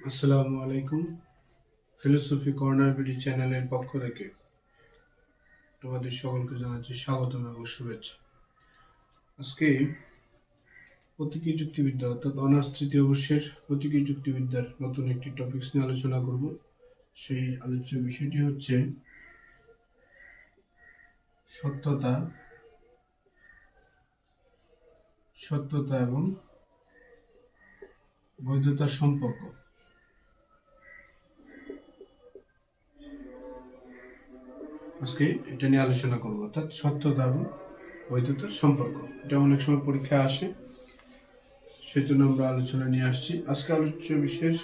আসসালামু আলাইকুম। Philosophy corner BD চ্যানেলের পক্ষ থেকে তোমাদের সকলকে জানাচ্ছি স্বাগতম এবং শুভেচ্ছা। আজকে প্রতীকী যুক্তিবিদ্যা অর্থাৎ অনার্স তৃতীয় বর্ষের প্রতীকী যুক্তিবিদ্যার নতুন একটি টপিকস নিয়ে আলোচনা করব। সেই আলোচ্য বিষয়টি হচ্ছে সত্যতা সত্যতা এবং বৈধতার সম্পর্ক। আজকে এটা নিয়ে আলোচনা করব, অর্থাৎ সত্যতা এবং বৈধতার সম্পর্ক। এটা অনেক সময় পরীক্ষায় আসে, সেজন্য আমরা আলোচনা নিয়ে আসছি। আজকে আলোচ্য বিষয়ের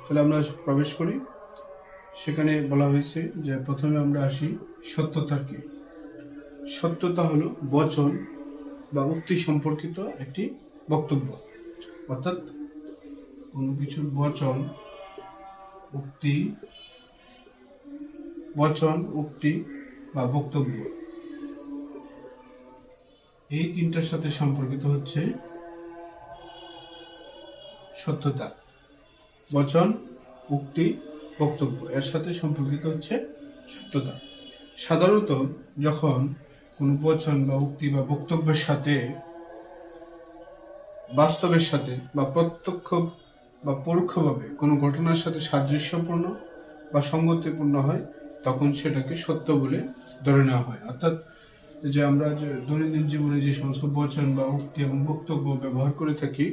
তাহলে আমরা প্রবেশ করি। সেখানে বলা হয়েছে যে প্রথমে আমরা আসি সত্যতার কি। সত্যতা হলো বচন বা উক্তি সম্পর্কিত একটি বক্তব্য, অর্থাৎ কোনো কিছুর বচন উক্তি বা বক্তব্য, এই তিনটার সাথে সম্পর্কিত হচ্ছে সত্যতা। বচন, উক্তি, বক্তব্য এর সাথে সম্পর্কিত হচ্ছে সত্যতা। সাধারণত যখন কোনো বচন বা উক্তি বা বক্তব্যের সাথে বাস্তবের সাথে বা প্রত্যক্ষ বা পরোক্ষভাবে কোনো ঘটনার সাথে সাদৃশ্যপূর্ণ বা সঙ্গতিপূর্ণ হয়, তখন সেটাকে সত্য বলে ধরে নেওয়া হয়। অর্থাৎ যে আমরা যে দৈনন্দিন জীবনে যে সমস্ত বচন বা উক্তি এবং বক্তব্য ব্যবহার করে থাকি,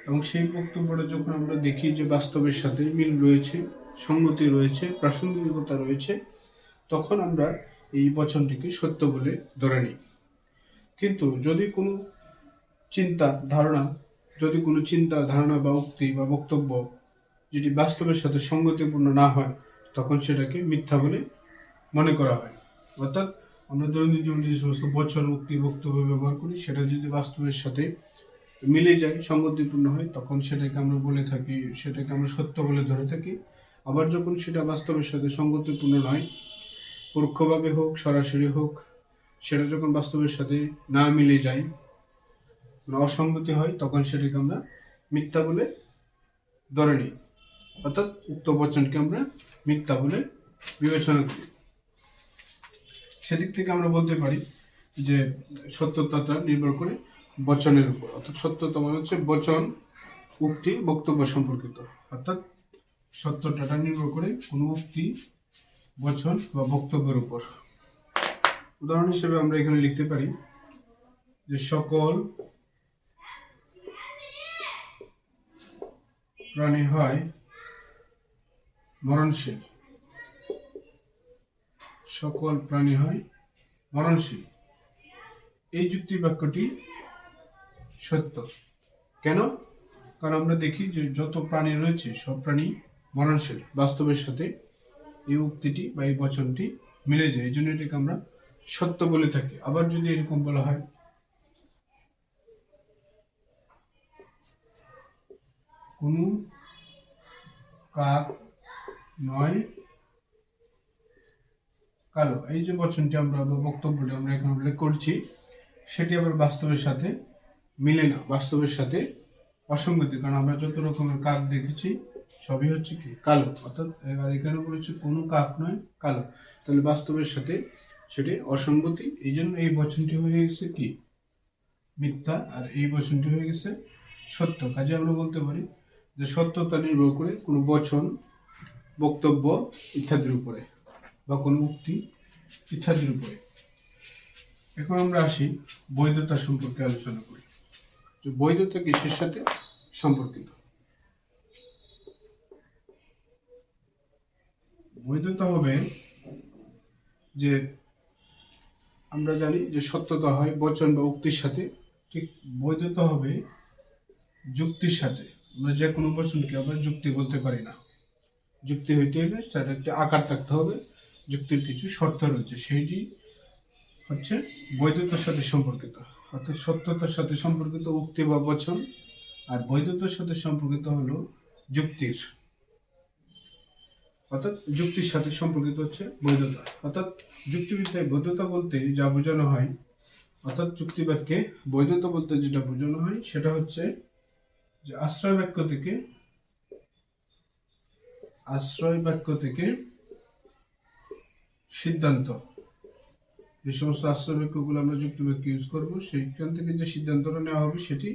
এবং সেই বক্তব্যটা যখন আমরা দেখি যে বাস্তবের সাথে মিল রয়েছে, সঙ্গতি রয়েছে, প্রাসঙ্গিকতা রয়েছে, তখন আমরা এই বচনটিকে সত্য বলে ধরে নিই। কিন্তু যদি কোনো চিন্তা ধারণা বা উক্তি বা বক্তব্য যদি বাস্তবের সাথে সঙ্গতিপূর্ণ না হয়, তখন সেটাকে মিথ্যা বলে মনে করা হয়। অর্থাৎ আমরা দৈনন্দিন জীবনে যে সমস্ত বচন, উক্তি, বক্তব্য ব্যবহার করি, সেটা যদি বাস্তবের সাথে মিলে যায়, সঙ্গতিপূর্ণ হয়, তখন সেটাকে আমরা সত্য বলে ধরে থাকি। আবার যখন সেটা বাস্তবের সাথে সঙ্গতিপূর্ণ নয়, পরোক্ষভাবে হোক সরাসরি হোক, সেটা যখন বাস্তবের সাথে না মিলে যায়, অসঙ্গতি হয়, তখন সেটাকে আমরা মিথ্যা বলে ধরে নিই। অর্থাৎ উক্ত বচনকে আমরা মিথ্যা বলে বিবেচনা করি। সেদিক থেকে আমরা বলতে পারি যে সত্যতাটা নির্ভর করে বচনের উপর। অর্থাৎ সত্যতা মানে হচ্ছে বচন, উক্তি, বক্তব্য সম্পর্কিত। অর্থাৎ সত্যতাটা নির্ভর করে কোনো উক্তি, বচন বা বক্তব্যের উপর। উদাহরণ হিসেবে আমরা এখানে লিখতে পারি যে সকল প্রাণী হয় মরণশীল। সকল প্রাণী হয় মরণশীল। এই যুক্তি বাক্যটি সত্য। কেন? কারণ আমরা দেখি যে যত প্রাণী রয়েছে সব প্রাণী মরণশীল। বাস্তবের সাথে এই উক্তিটি বা এই বচনটি মিলে যায়, এই জন্য এটাকে আমরা সত্য বলে থাকি। আবার যদি এরকম বলা হয় কোনো কাক নয় কালো, এই যে বচনটি আমরা বা বক্তব্যটি আমরা এখানে উল্লেখ করছি, সেটি আবার বাস্তবের সাথে মিলে না, বাস্তবের সাথে অসঙ্গতি। কারণ আমরা যত রকমের কাক দেখেছি সবই হচ্ছে কি কালো। অর্থাৎ এখানে বলেছে কোনো কাক নয় কালো, তাহলে বাস্তবের সাথে সেটি অসঙ্গতি। এই জন্য এই বচনটি হয়ে গেছে কি মিথ্যা, আর এই বচনটি হয়ে গেছে সত্য। কাজে আমরা বলতে পারি যে সত্যতা নির্ভর করে কোনো বচন, বক্তব্য ইত্যাদির উপরে, বা কোনো উক্তি ইত্যাদির উপরে। এখন আমরা আসি বৈধতা সম্পর্কে আলোচনা করি। যে বৈধতা কিসের সাথে সম্পর্কিত? বৈধতা হবে যে আমরা জানি যে সত্যতা হয় বচন বা উক্তির সাথে, ঠিক বৈধতা হবে যুক্তির সাথে। আমরা যে কোনো বচনকে আবার যুক্তি বলতে পারি না। যুক্তি হইতে হলে তার একটা আকার থাকতে হবে, যুক্তির কিছু শর্ত রয়েছে, সেইটি হচ্ছে বৈধতার সাথে সম্পর্কিত। অর্থাৎ সত্যতার সাথে সম্পর্কিত উক্তি বা বচন, আর বৈধতার সাথে সম্পর্কিত হলো যুক্তির, অর্থাৎ যুক্তির সাথে সম্পর্কিত হচ্ছে বৈধতা। অর্থাৎ যুক্তিবিদ্যায় বৈধতা বলতে যা বোঝানো হয়, অর্থাৎ যুক্তিবাদকে বৈধতা বলতে যেটা বোঝানো হয়, সেটা হচ্ছে যে আশ্রয় বাক্য থেকে আশ্রয় বাক্য থেকে সিদ্ধান্ত, যে সমস্ত আশ্রয় বাক্যগুলো আমরা যুক্ত বাক্য ইউজ করবো সেইখান থেকে যে সিদ্ধান্তটা নেওয়া হবে সেটি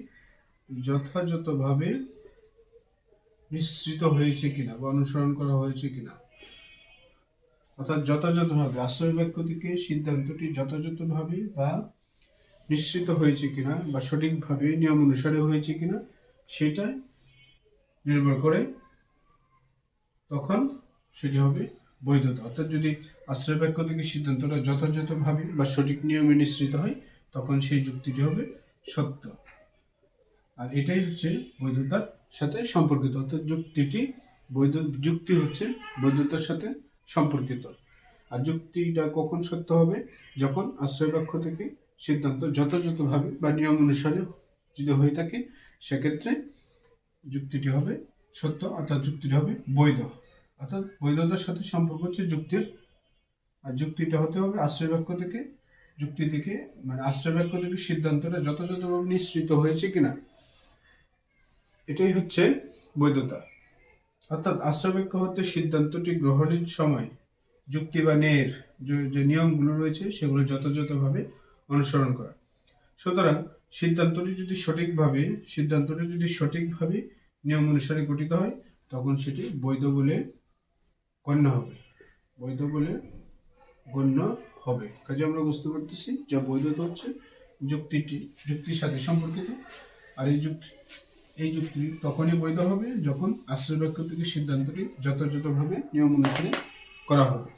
যথাযথভাবে মিশ্রিত হয়েছে কিনা বা অনুসরণ করা হয়েছে কিনা। অর্থাৎ যথাযথভাবে আশ্রয় বাক্য থেকে সিদ্ধান্তটি যথাযথভাবে বা মিশ্রিত হয়েছে কিনা বা সঠিকভাবে নিয়ম অনুসারে হয়েছে কিনা সেটা নির্ভর করে, তখন সেটি হবে বৈধতা। অর্থাৎ যদি আশ্রয় বাক্য থেকে সিদ্ধান্তটা যথাযথভাবে বা সঠিক নিয়মে নিঃসৃত হয় তখন সেই যুক্তিটি হবে সত্য। আর এটাই হচ্ছে বৈধতার সাথে সম্পর্কিত। অর্থাৎ যুক্তি হচ্ছে বৈধতার সাথে সম্পর্কিত। আর যুক্তিটা কখন সত্য হবে? যখন আশ্রয় বাক্য থেকে সিদ্ধান্ত যথাযথভাবে বা নিয়ম অনুসারে যদি হয়ে থাকে সেক্ষেত্রে যুক্তিটি হবে সত্য, অর্থাৎ যুক্তিটি হবে বৈধ। অর্থাৎ বৈধতার সাথে সম্পর্ক হচ্ছে যুক্তির, আর যুক্তিটা হতে হবে আশ্রয় বাক্য থেকে, যুক্তি থেকে মানে আশ্রয় বাক্য থেকে সিদ্ধান্তটা যথাযথভাবে নিঃসৃত হয়েছে কিনা, এটাই হচ্ছে বৈধতা। অর্থাৎ আশ্রয় বাক্য হতে সিদ্ধান্তটি গ্রহণের সময় যুক্তি বা ন্যায়ের যে নিয়মগুলো রয়েছে সেগুলো যথাযথভাবে অনুসরণ করা। সুতরাং সিদ্ধান্তটি যদি সঠিকভাবে নিয়ম অনুসারে গঠিত হয় তখন সেটি বৈধ বলে গণ্য হবে। কাজে আমরা বুঝতে পারতেছি যে বৈধতা হচ্ছে যুক্তির সাথে সম্পর্কিত। আর এই যুক্তি তখনই বৈধ হবে যখন আশ্রয় বাক্য থেকে সিদ্ধান্তটি যথাযথভাবে নিয়ম অনুসারে করা হবে।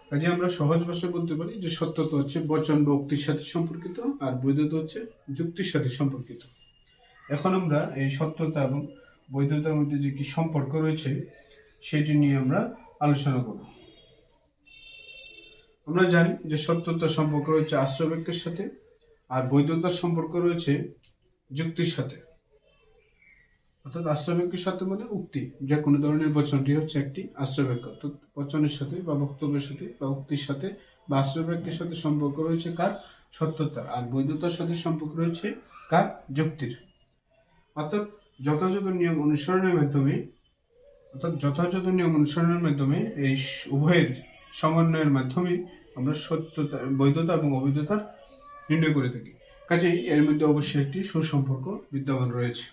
কাজে আমরা সহজ ভাষায় বলতে পারি যে সত্যতা হচ্ছে বচন বা উক্তির সাথে সম্পর্কিত, আর বৈধতা হচ্ছে যুক্তির সাথে সম্পর্কিত। এখন আমরা এই সত্যতা এবং বৈধতার মধ্যে যে কি সম্পর্ক রয়েছে সেটি নিয়ে আমরা আলোচনা করব। আমরা জানি যে সত্যতার সম্পর্ক রয়েছে আশ্রয় বাক্যের সাথে, আর বৈধতার সম্পর্ক রয়েছে যুক্তির সাথে। অর্থাৎ আশ্রয় বাক্যের সাথে মানে উক্তি, যে কোনো ধরনের বচনটি হচ্ছে একটি আশ্রয় বাক্য। অর্থাৎ বচনের সাথে বা বক্তব্যের সাথে বা উক্তির সাথে বা আশ্রয় বাক্যের সাথে সম্পর্ক রয়েছে কার? সত্যতার। আর বৈধতার সাথে সম্পর্ক রয়েছে কার? যুক্তির। অর্থাৎ যথাযথ নিয়ম অনুসরণের মাধ্যমে এই উভয়ের সমন্বয়ের মাধ্যমে আমরা সত্যতা, বৈধতা এবং অবৈধতার নির্ণয় করে থাকি। কাজেই এর মধ্যে অবশ্যই একটি সুসম্পর্ক বিদ্যমান রয়েছে।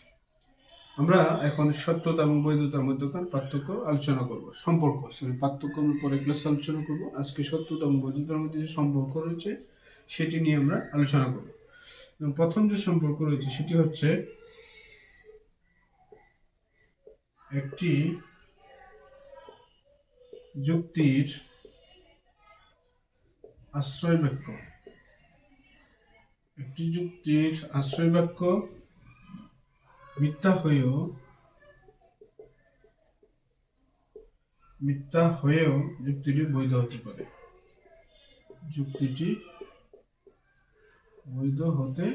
আমরা এখন সত্যতা এবং বৈধতার মধ্যকার পার্থক্য আলোচনা করব। পার্থক্য আমরা পরে ক্লাসে আলোচনা করব। আজকে সত্যতা এবং বৈধতার মধ্যে যে সম্পর্ক রয়েছে সেটি নিয়ে আমরা আলোচনা করব। এবং প্রথম যে সম্পর্ক রয়েছে সেটি হচ্ছে একটি যুক্তির আশ্রয় বাক্য। একটি যুক্তির আশ্রয় বাক্য মিথ্যা হয়েও যুক্তিটি বৈধ হতে পারে। যুক্তিটি বৈধ হতে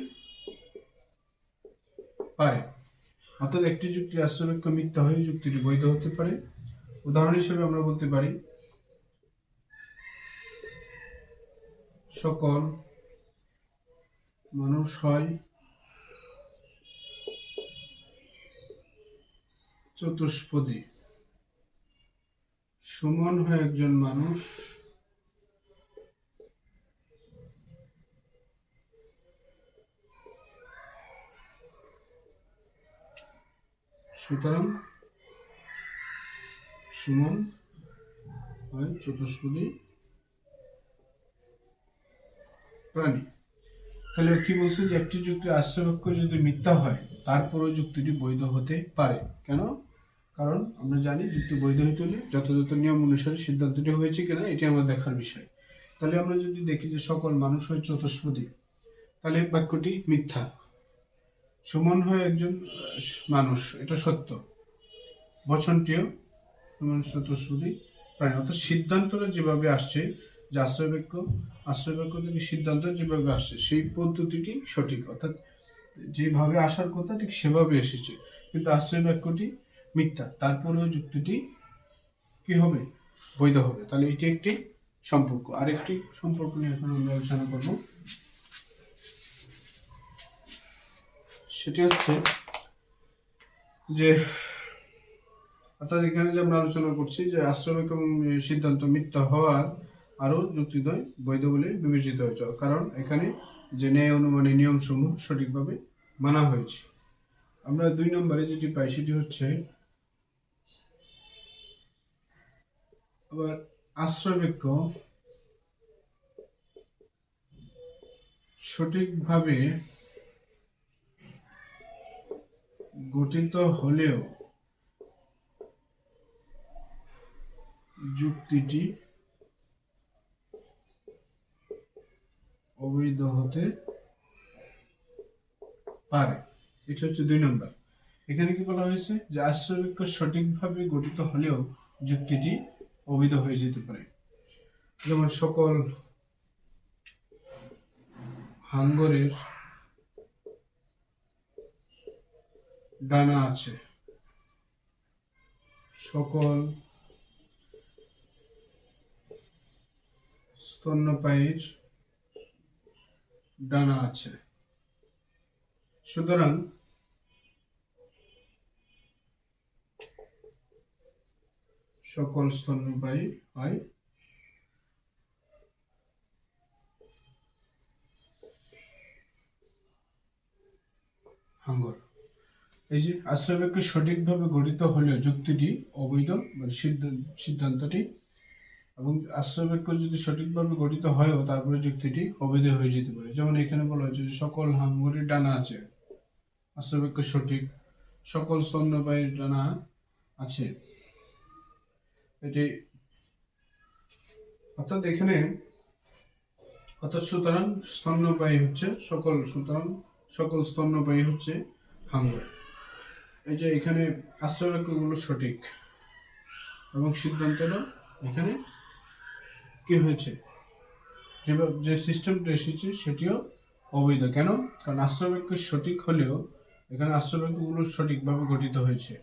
পারে। অর্থাৎ একটি যুক্তির আশ্রয় বাক্য মিথ্যা হয়ে যুক্তিটি বৈধ হতে পারে। উদাহরণ হিসেবে আমরা বলতে পারি সকল মানুষ হয় চতুষ্পদী। সুমন হয় একজন মানুষ, সুতরাং সুমন হয় চতুষ্পদী প্রাণী। তাহলে কি বলছে যে একটি যুক্তির আশ্রয় বাক্য যদি মিথ্যা হয় তারপরেও যুক্তিটি বৈধ হতে পারে। কেন? কারণ আমরা জানি যুক্তি বৈধ হতে হলে যথাযথ নিয়ম অনুসারে সিদ্ধান্তটি হয়েছে কিনা এটি আমরা দেখার বিষয়। তাহলে আমরা যদি দেখি যে সকল মানুষ হয় চতুষ্পদী, তাহলে বাক্যটি মিথ্যা। সুমন হয় একজন মানুষ, এটা সত্য। বচনটিও চতুষ্পদী প্রাণী। অর্থাৎ সিদ্ধান্তটা যেভাবে আসছে, যে আশ্রয় বাক্য থেকে সিদ্ধান্ত যেভাবে আসছে সেই পদ্ধতিটি সঠিক। অর্থাৎ যেভাবে আসার কথা ঠিক সেভাবে এসেছে, কিন্তু আশ্রয় বাক্যটি মিথ্যা, তারপরেও যুক্তিটি কি হবে? বৈধ হবে। তাহলে এটি একটি সম্পর্ক। আরেকটি সম্পর্ক নিয়ে এখন আমরা আলোচনা করব, সেটি হচ্ছে যে অর্থাৎ এখানে যে আমরা আলোচনা করছি যে আশ্রমিক এবং সিদ্ধান্ত মিথ্যা হওয়ার আরো যুক্তিদ্বয় বৈধ বলে বিবেচিত হয়েছে, কারণ এখানে যে ন্যায় অনুমানের নিয়মসমূহ সঠিকভাবে মানা হয়েছে। আমরা 2 নম্বরে যেটি পাই সেটি হচ্ছে আবার আশ্রয়বাক্য সঠিকভাবে গঠিত হলেও যুক্তিটি অবৈধ হতে পারে। এটা হচ্ছে 2 নম্বর। এখানে কি বলা হয়েছে যে আশ্রয়বাক্য সঠিকভাবে গঠিত হলেও যুক্তিটি অবৈধ হয়ে যেতে পারে। যেমন সকল হাঙ্গরের ডানা আছে, সকল স্তন্যপায়ীর ডানা আছে, সুতরাং সকল স্তন্যপায়ী হয় হাঙ্গর। এই যে আশ্রয়বাক্য সঠিকভাবে গঠিত হলেও যুক্তিটি অবৈধ, মানে সিদ্ধান্তটি, এবং আশ্রয়বাক্য যদি সঠিকভাবে গঠিত হয়ও তারপরে যুক্তিটি অবৈধ হয়ে যেতে পারে। যেমন এখানে বলা হয়েছে যে সকল হাঙ্গরের ডানা আছে, আশ্রয়বাক্য সঠিক। সকল স্তন্যপায়ীর ডানা আছে, এটি অর্থাৎ এখানে সুতরাং স্তন্যপায়ী হচ্ছে সকল, সুতরাং সকল স্তন্যপায়ী হচ্ছে হাঙ্গর। এই যে এখানে আশ্রয়বাক্যগুলো সঠিক এবং সিদ্ধান্তটা এখানে কি হয়েছে, যে সিস্টেমটা এসেছে সেটিও অবৈধ। কেন? কারণ আশ্রয়বাক্য সঠিক হলেও এখানে আশ্রয়বাক্যগুলো সঠিকভাবে গঠিত হয়েছে,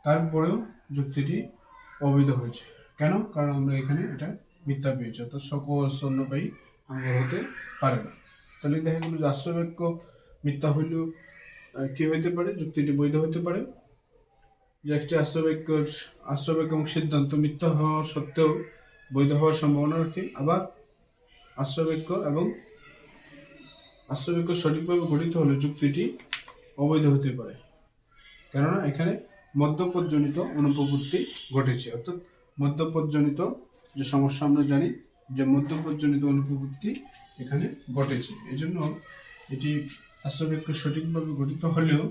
তারপরেও যুক্তিটি অবৈধ হয়েছে। কেন? কারণ আমরা এখানে এটা মিথ্যা পেয়েছি, অর্থাৎ সকল স্তন্যপায়ী হাঙ্গর হতে পারে না। তাহলে দেখা গেল যে আশ্রয়বাক্য মিথ্যা হইলেও কি হইতে পারে, যুক্তিটি বৈধ হতে পারে। যে একটি আশ্রয়বাক্য এবং সিদ্ধান্ত মিথ্যা হওয়া সত্ত্বেও বৈধ হওয়ার সম্ভাবনা রাখে। আবার আশ্রয়বাক্য সঠিকভাবে গঠিত হলে যুক্তিটি অবৈধ হতে পারে, কেননা এখানে মধ্যপদজনিত অনুপপত্তি ঘটেছে। অর্থাৎ মধ্যপদজনিত যে সমস্যা আমরা জানি যে মধ্যপদজনিত অনুপপত্তি এখানে ঘটেছে, এজন্য এটি আশ্রয়বাক্য সঠিকভাবে গঠিত হলেও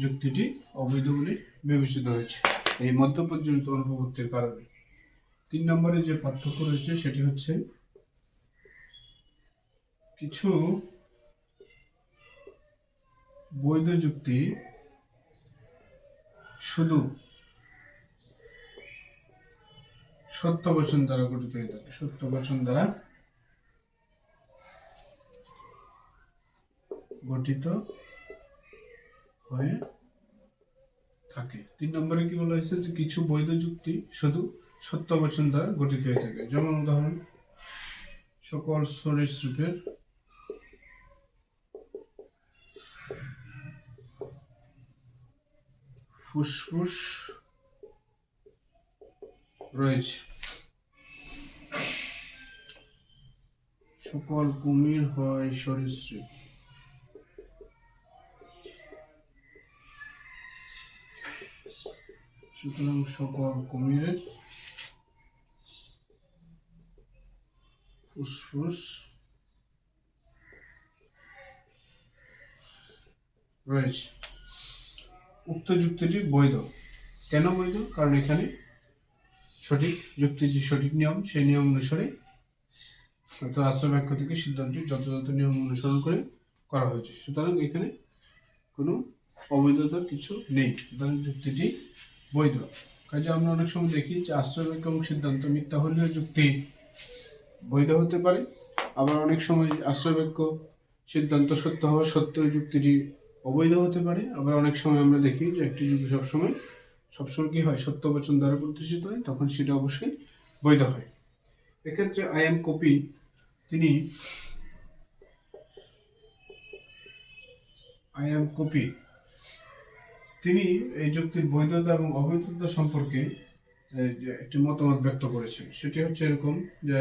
যুক্তিটি অবৈধ বলে বিবেচিত হয়েছে এই মধ্যপদজনিত অনুপপত্তির কারণে। 3 নম্বরে যে পার্থক্য রয়েছে সেটি হচ্ছে কিছু বৈধ যুক্তি শুধু সত্য বচন দ্বারা গঠিত হয়ে থাকে, সত্য বচন দ্বারা গঠিত হয়ে থাকে। 3 নম্বরে কি বলা হয়েছে যে কিছু বৈধ যুক্তি শুধু সত্য বচন দ্বারা গঠিত হয়ে থাকে। যেমন উদাহরণ, সকল সরীসৃপের ফুসফুস রয়েছে, সকল কুমির হয় সরীসৃপ, সুতরাং সকল কুমিরের ফুসফুস রয়েছে। উক্ত যুক্তিটি বৈধ। কেন বৈধ? কারণ এখানে সঠিক যুক্তির যে সঠিক নিয়ম সেই নিয়ম অনুসারে, অর্থাৎ আশ্রয়বাক্য থেকে সিদ্ধান্তটি যথাযথ নিয়ম অনুসরণ করে করা হয়েছে, সুতরাং এখানে কোনো অবৈধতার কিছু নেই, সুতরাং যুক্তিটি বৈধ। কাজে আমরা অনেক সময় দেখি যে আশ্রয়বাক্য এবং সিদ্ধান্ত মিথ্যা হলেও যুক্তি বৈধ হতে পারে, আবার অনেক সময় আশ্রয়বাক্য সিদ্ধান্ত সত্য হওয়া সত্ত্বেও যুক্তিটি অবৈধ হতে পারে। আবার অনেক সময় আমরা দেখি যে একটি যুক্তি সবসময় কি হয়, সত্য বচন দ্বারা প্রতিষ্ঠিত হয়, তখন সেটা অবশ্যই বৈধ হয়। এক্ষেত্রে আই এম কপি তিনি এই যুক্তির বৈধতা এবং অবৈধতা সম্পর্কে যে একটি মতামত ব্যক্ত করেছেন। সেটি হচ্ছে এরকম যে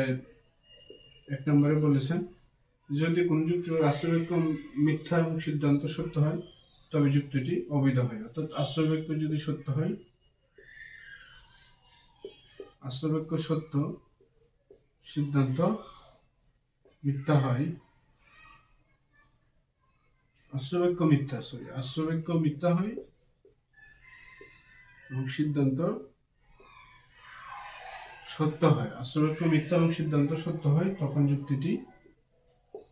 1 নম্বরে বলেছেন, যদি কোনো যুক্তির আশ্রয়বাক্য মিথ্যা এবং সিদ্ধান্ত সত্য হয় তবে যুক্তিটি অবৈধ হয়। অর্থাৎ আশ্রয়বাক্য যদি সত্য হয়, আশ্রয়বাক্য সত্য, সিদ্ধান্ত মিথ্যা হয়, আশ্রয়বাক্য মিথ্যা হয় এবং সিদ্ধান্ত সত্য হয়, আশ্রয়বাক্য মিথ্যা এবং সিদ্ধান্ত সত্য হয়, তখন যুক্তিটি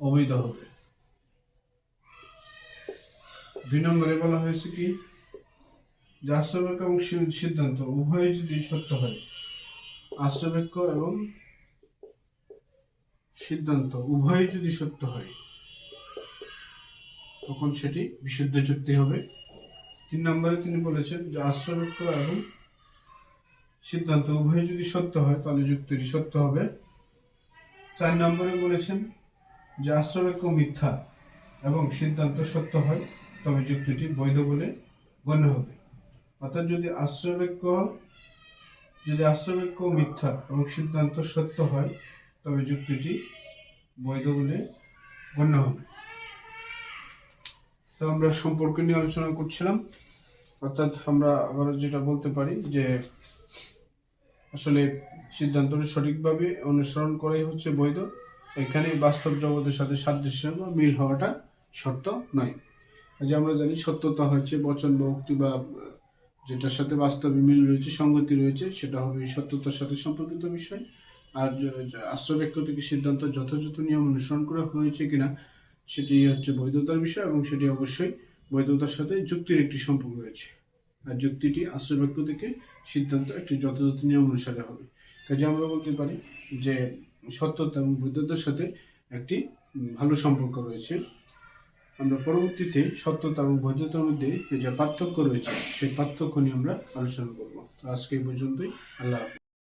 অবৈধ হবে। 2 নম্বরে বলা হয়েছে কি, যে আশ্রয়বাক্য এবং সিদ্ধান্ত উভয় যদি সত্য হয়, আশ্রয়বাক্য এবং সিদ্ধান্ত উভয় যদি সত্য হয়, তখন সেটি বিশুদ্ধ যুক্তি হবে। 3 নম্বরে তিনি বলেছেন যে আশ্রয়বাক্য এবং সিদ্ধান্ত উভয় যদি সত্য হয় তাহলে যুক্তিটি সত্য হবে। 4 নম্বরে বলেছেন যে আশ্রয়বাক্য মিথ্যা এবং সিদ্ধান্ত সত্য হয় তবে যুক্তিটি বৈধ বলে গণ্য হবে। অর্থাৎ যদি আশ্রয়বাক্য মিথ্যা এবং সিদ্ধান্ত সত্য হয় তবে যুক্তিটি বৈধ বলে গণ্য হবে। তো আমরা সম্পর্ক নিয়ে আলোচনা করছিলাম। অর্থাৎ আমরা আবার যেটা বলতে পারি যে আসলে সিদ্ধান্তটি সঠিকভাবে অনুসরণ করাই হচ্ছে বৈধ। এখানে বাস্তব জগতের সাথে সাদৃশ্য বা মিল হওয়াটা শর্ত নয়। যে আমরা জানি সত্যতা হচ্ছে বচন বা উক্তি বা যেটার সাথে বাস্তবে মিল রয়েছে, সঙ্গতি রয়েছে, সেটা হবে সত্যতার সাথে সম্পর্কিত বিষয়। আর আশ্রয়বাক্য থেকে সিদ্ধান্ত যথাযথ নিয়ম অনুসরণ করা হয়েছে কিনা সেটি হচ্ছে বৈধতার বিষয়, এবং সেটি অবশ্যই বৈধতার সাথে যুক্তির একটি সম্পর্ক রয়েছে। আর যুক্তিটি আশ্রয়বাক্য থেকে সিদ্ধান্ত একটি যথাযথ নিয়ম অনুসারে হবে। কাজে আমরা বলতে পারি যে সত্যতা এবং বৈধতার সাথে একটি ভালো সম্পর্ক রয়েছে। আমরা পরবর্তীতে সত্যতা এবং বৈধতার মধ্যে যে পার্থক্য রয়েছে সেই পার্থক্য নিয়ে আমরা আলোচনা করব। তো আজকে এই পর্যন্তই। আল্লাহ হাফেজ।